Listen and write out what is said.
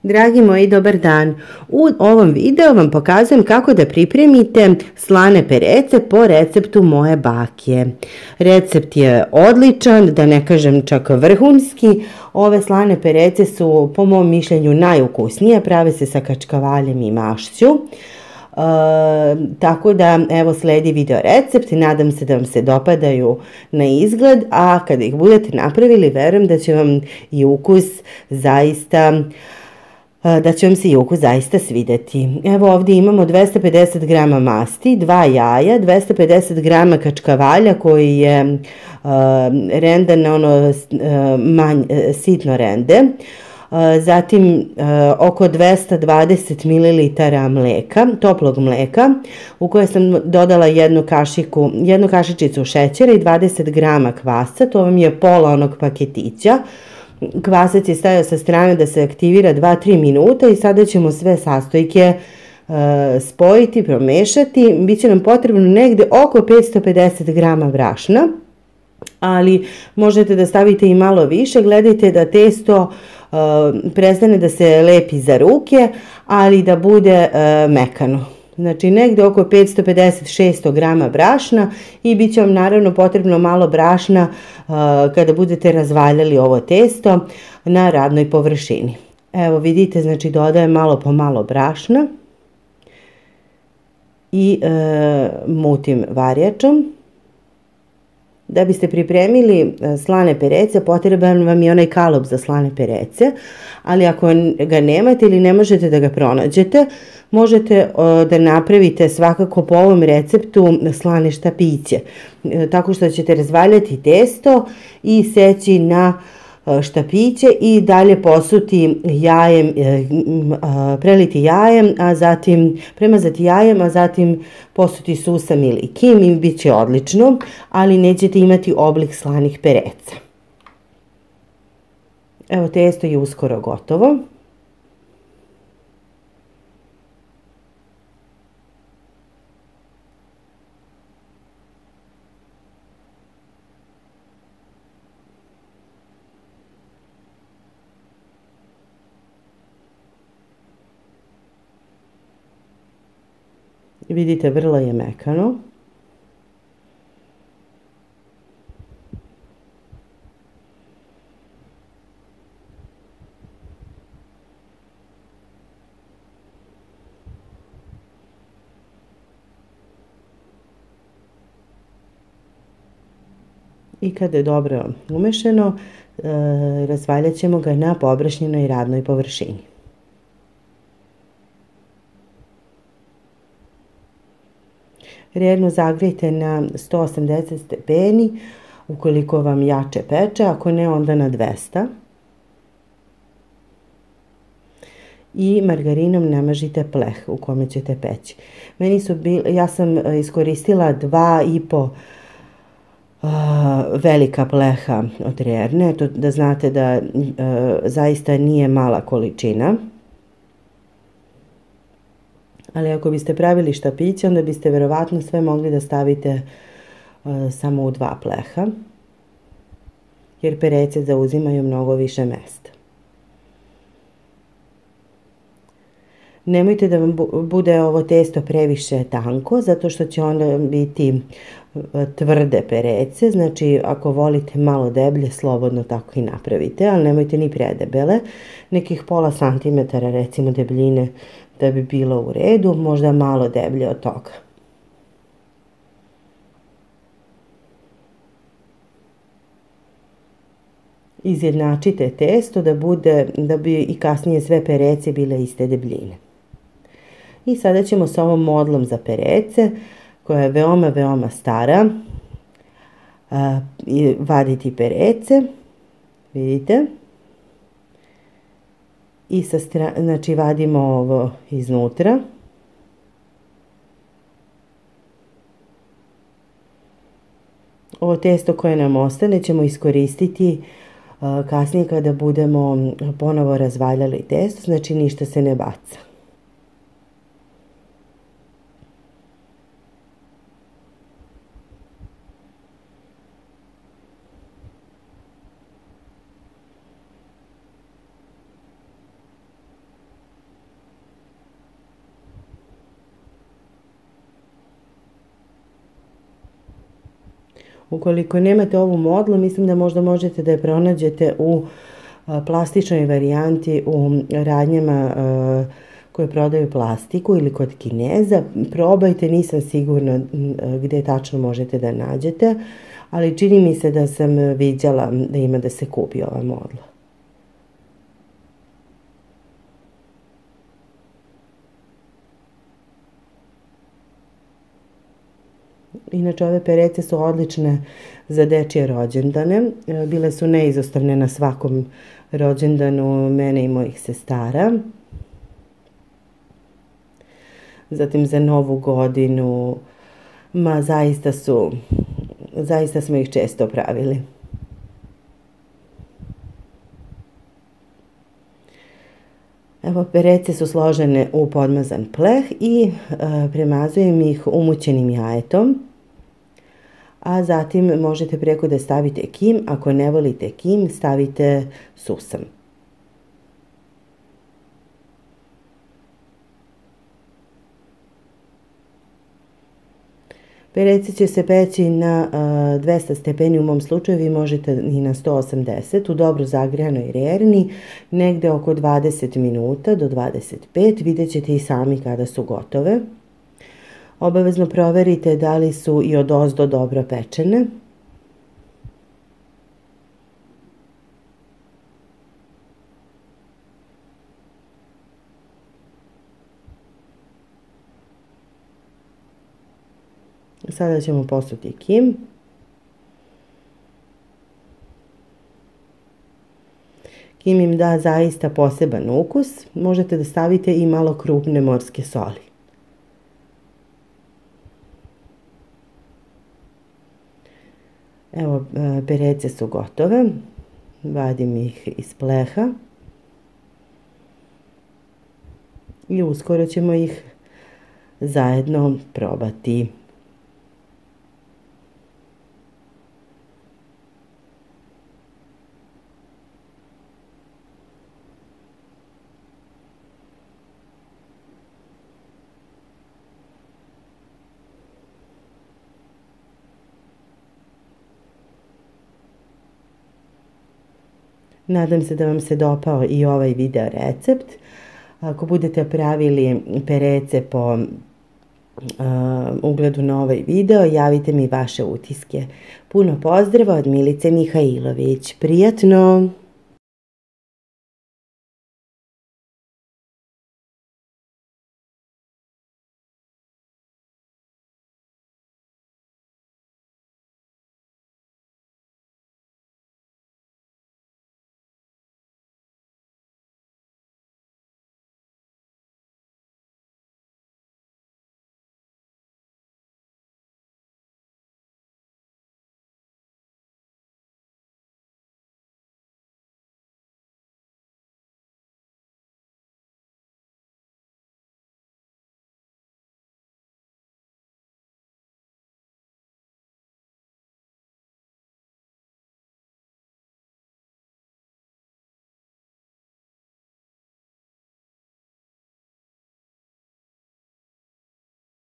Dragi moji, dobar dan. U ovom videu vam pokazujem kako da pripremite slane perece po receptu moje bake. Recept je odličan, da ne kažem čak vrhunski. Ove slane perece su po mom mišljenju najukusnije, prave se sa kačkavaljem i mašću. Tako da evo sledi video recept i nadam se da vam se dopadaju na izgled, a kada ih budete napravili verujem da će vam i ukus zaista svidjeti. Evo ovdje imamo 250 g masti, 2 jaja, 250 g kačkavalja koji je rendan na ono sitno rende, zatim oko 220 ml mleka, toplog mleka, u koje sam dodala jednu kašičicu šećera i 20 g kvasca, to vam je pola onog paketića. Kvasac je stajao sa strane da se aktivira 2-3 minuta i sada ćemo sve sastojke spojiti, promešati. Biće nam potrebno negde oko 550 g brašna, ali možete da stavite i malo više. Gledajte da testo prestane da se lepi za ruke, ali da bude mekano. Znači negde oko 550-600 g brašna i bit će vam naravno potrebno malo brašna kada budete razvaljali ovo testo na radnoj površini. Evo vidite, znači dodajem malo po malo brašna i mutim varjačom. Da biste pripremili slane perece, potreban vam je onaj kalup za slane perece, ali ako ga nemate ili ne možete da ga pronađete, možete da napravite svakako po ovom receptu slane štapiće, tako što ćete razvaljati testo i seći na štapiće i dalje posuti jajem, preliti jajem, a zatim premazati jajem, a zatim posuti susam ili kim i bit će odlično, ali nećete imati oblik slanih pereca. Evo, testo je uskoro gotovo. Vidite, vrlo je mekano. I kada je dobro umešano, razvaljat ćemo ga na pobrašnjenoj radnoj površini. Redno zagrejte na 180 stepeni, ukoliko vam jače peče, ako ne onda na 200. I margarinom namažite pleh u kome ćete peći. Ja sam iskoristila 2,5 velika pleha od Rerne, to da znate da zaista nije mala količina. Ali ako biste pravili štapiće, onda biste verovatno sve mogli da stavite samo u 2 pleha, jer perece zauzimaju mnogo više mesta. Nemojte da vam bude ovo testo previše tanko, zato što će onda biti tvrde perece. Znači, ako volite malo deblje, slobodno tako i napravite, ali nemojte ni predebele. Nekih pola santimetara, recimo, debljine da bi bilo u redu, možda malo deblje od toga. Izjednačite testo da bi i kasnije sve perece bile iste debljine. I sada ćemo sa ovom modlom za perece, koja je veoma, veoma stara, vaditi perece, vidite. I znači vadimo ovo iznutra. Ovo testo koje nam ostane ćemo iskoristiti kasnije kada budemo ponovo razvaljali testo, znači ništa se ne baca. Ukoliko nemate ovu modlu, mislim da možda možete da je pronađete u plastičnoj varijanti u radnjama koje prodaju plastiku ili kod Kineza. Probajte, nisam sigurna gde tačno možete da nađete, ali čini mi se da sam viđala da ima da se kupi ova modla. Inače, ove perece su odlične za dečije rođendane. Bile su neizostavne na svakom rođendanu mene i mojih sestara. Zatim za Novu godinu, zaista smo ih često pravili. Evo, perece su složene u podmazan pleh i premazujem ih umućenim jajetom. A zatim možete preko da stavite kim, ako ne volite kim, stavite susam. Perece će se peći na 200 stepeni, u mom slučaju vi možete i na 180 u dobro zagrejanoj rerni, negde oko 20 minuta do 25, vidjet ćete i sami kada su gotove. Obavezno proverite da li su i odozdo dobro pečene. Sada ćemo posuti kim. Kim im da zaista poseban ukus. Možete da stavite i malo krupne morske soli. Evo, perece su gotove. Vadim ih iz pleha. I uskoro ćemo ih zajedno probati. Nadam se da vam se dopao i ovaj video recept. Ako budete pravili perece po ugledu na ovaj video, javite mi vaše utiske. Puno pozdrava od Milice Mihajlović. Prijatno!